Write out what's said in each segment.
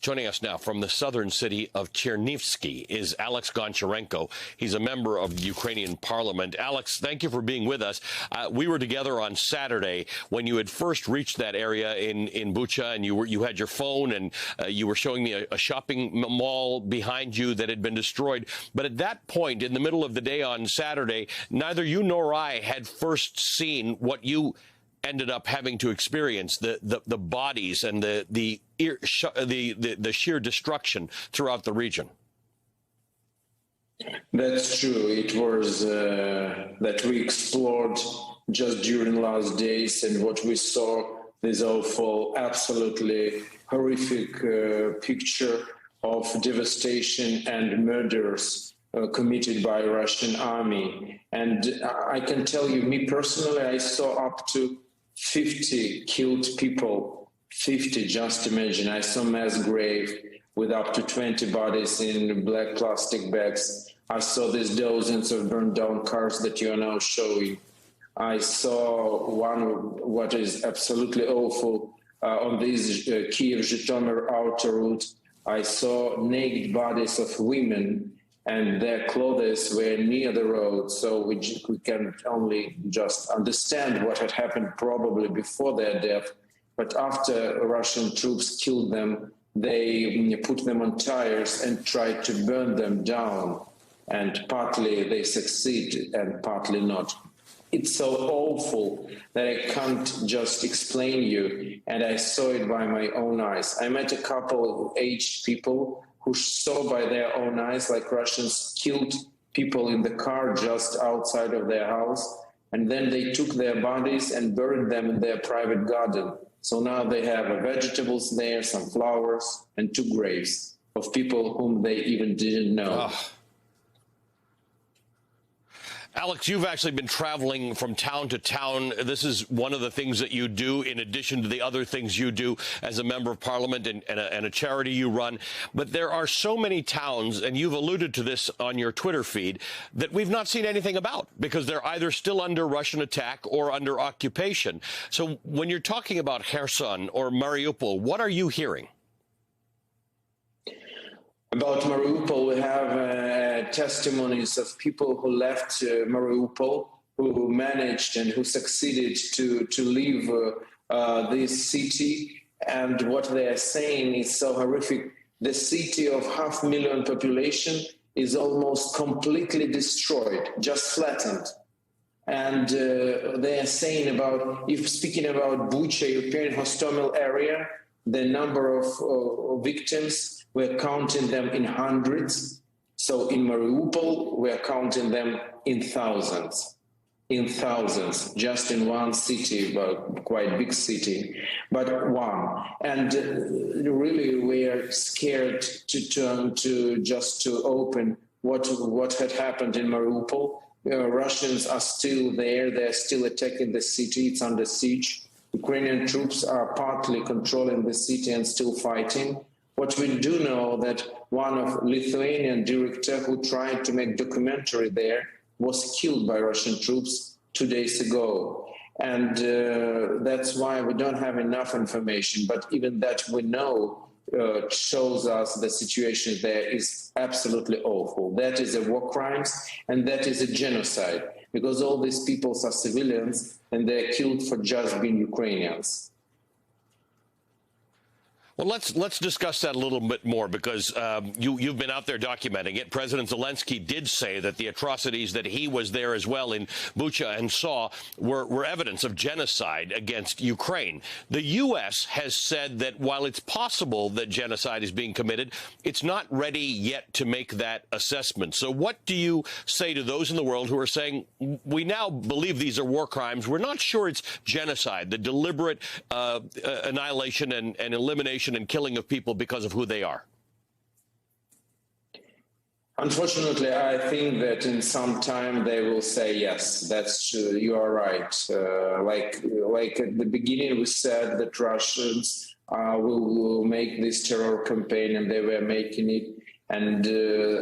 Joining us now from the southern city of Chernivtsi is Alex Goncharenko. He's a member of the Ukrainian parliament. Alex, thank you for being with us. We were together on Saturday when you had first reached that area in Bucha, and you had your phone, and you were showing me a shopping mall behind you that had been destroyed. But at that point, in the middle of the day on Saturday, neither you nor I had first seen what you ended up having to experience, the bodies and the sheer destruction throughout the region. That's true. It was that we explored just during last days, and what we saw, this awful, absolutely horrific picture of devastation and murders committed by Russian army. And I can tell you, me personally, I saw up to 50 killed people, 50, just imagine. I saw mass grave with up to 20 bodies in black plastic bags. I saw these dozens of burned down cars that you are now showing. I saw one, what is absolutely awful, on this Kiev-Zhytomyr outer route. I saw naked bodies of women, and their clothes were near the road, so we can only just understand what had happened probably before their death. But after Russian troops killed them, they put them on tires and tried to burn them down. And partly they succeed and partly not. It's so awful that I can't just explain you, and I saw it by my own eyes. I met a couple of aged people who saw by their own eyes like Russians killed people in the car just outside of their house, and then they took their bodies and buried them in their private garden. So now they have vegetables there, some flowers, and 2 graves of people whom they even didn't know. Oh. Alex, you've actually been traveling from town to town. This is one of the things that you do in addition to the other things you do as a member of parliament and a charity you run. But there are so many towns, and you've alluded to this on your Twitter feed, that we've not seen anything about because they're either still under Russian attack or under occupation. So when you're talking about Kherson or Mariupol, what are you hearing? About Mariupol, we have testimonies of people who left Mariupol, who managed and who succeeded to leave this city. And what they are saying is so horrific. The city of 500,000 population is almost completely destroyed, just flattened. And they are saying about, if speaking about Bucha, European Hostomel area, the number of victims, we're counting them in hundreds. So in Mariupol, we're counting them in thousands, just in one city, but quite big city, but one. And really, we are scared to turn to just to open what had happened in Mariupol. Russians are still there. They're still attacking the city. It's under siege. Ukrainian troops are partly controlling the city and still fighting. What we do know that one of Lithuanian director who tried to make documentary there was killed by Russian troops 2 days ago. And that's why we don't have enough information. But even that we know shows us the situation there is absolutely awful. That is a war crimes, and that is a genocide, because all these people are civilians and they're killed for just being Ukrainians. Well, let's discuss that a little bit more, because you've been out there documenting it. President Zelensky did say that the atrocities that he was there as well in Bucha and saw were evidence of genocide against Ukraine. The U.S. has said that while it's possible that genocide is being committed, it's not ready yet to make that assessment. So what do you say to those in the world who are saying, we now believe these are war crimes, we're not sure it's genocide, the deliberate annihilation and elimination and killing of people because of who they are? Unfortunately, I think that in some time they will say, yes, that's true, you are right. Like at the beginning we said that Russians will make this terror campaign, and they were making it. And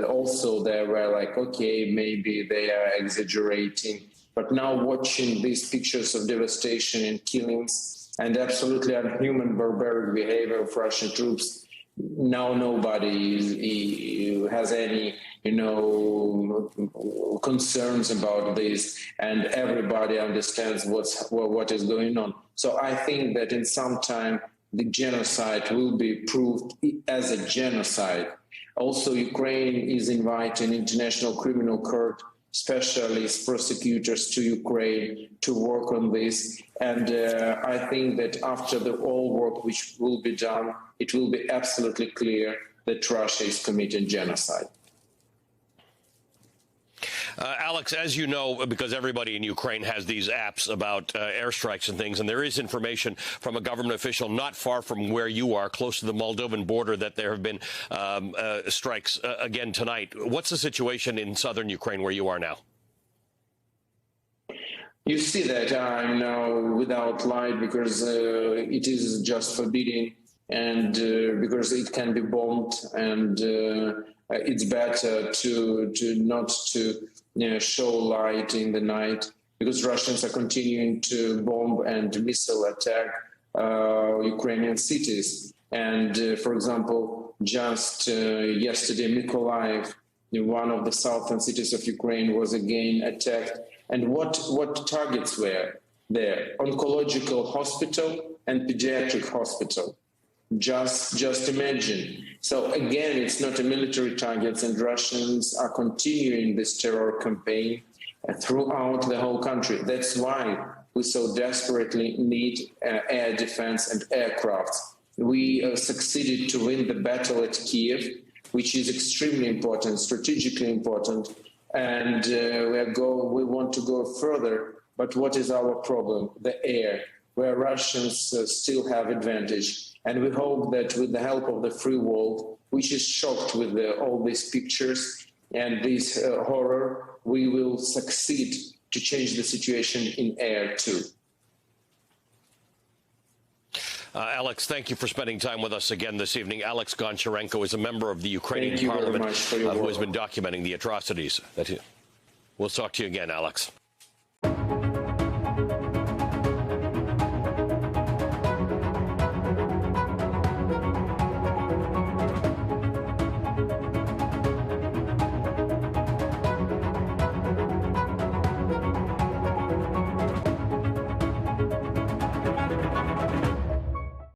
also they were like, okay, maybe they are exaggerating. But now watching these pictures of devastation and killings and absolutely unhuman, barbaric behavior of Russian troops, now has any, concerns about this, and everybody understands what is going on. So I think that in some time the genocide will be proved as a genocide. Also, Ukraine is inviting International Criminal Court specialist prosecutors to Ukraine to work on this. And I think that after all work which will be done, it will be absolutely clear that Russia is committing genocide. Alex, as you know, because everybody in Ukraine has these apps about airstrikes and things, and there is information from a government official not far from where you are, close to the Moldovan border, that there have been strikes again tonight. What's the situation in southern Ukraine where you are now? You see that I'm now without light because it is just forbidden, and because it can be bombed, and it's better to not show light in the night, because Russians are continuing to bomb and missile attack Ukrainian cities. And for example, just yesterday, Mykolaiv, one of the southern cities of Ukraine, was again attacked. And what targets were there? Oncological hospital and pediatric hospital. Just imagine. So again, it's not a military targets, and Russians are continuing this terror campaign throughout the whole country. That's why we so desperately need air defense and aircraft. We succeeded to win the battle at Kiev, which is extremely important, strategically important, and we want to go further. But what is our problem? The air, where Russians still have advantage. And we hope that with the help of the free world, which is shocked with all these pictures and this horror, we will succeed to change the situation in air too. Alex, thank you for spending time with us again this evening. Alex Goncharenko is a member of the Ukrainian parliament who has been documenting the atrocities. We'll talk to you again, Alex.